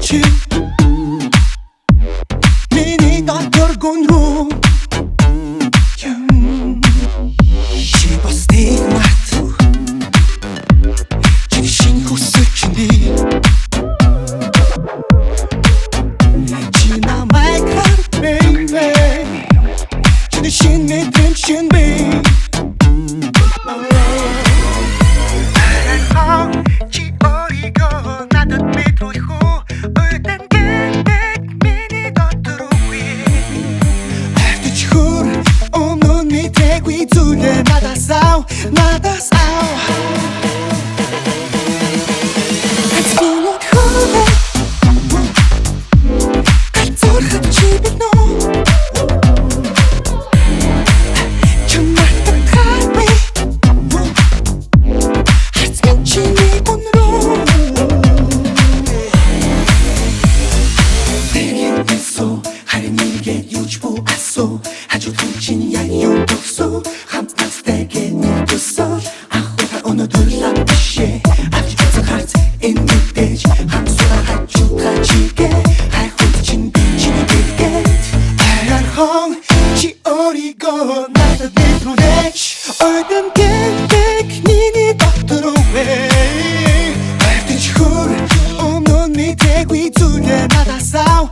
чи миний дотор гүнрүү чи бас тийг мартав чи шинэ хүсэл чиний чи намайг хар baby чи шинэ мэдрэмж чинь би Надаас ау Эцгүүнүүд хөлөө Галзуурхад чи биднөө Чамайг тахаргүй Харцмын чиний гүнрүү Тэргийн бисүү Харин нэгээд юуч бүү асуу Хажууд хүн чинь яг юу төгсөө Хамт настэйгээ Чи өөрийгөө надад мэдрүүлээч Ойдон гэндэг миний дотор үгүй Хайртаж хүр Өмнө нь мэдээгүй зүйлээ надаас ав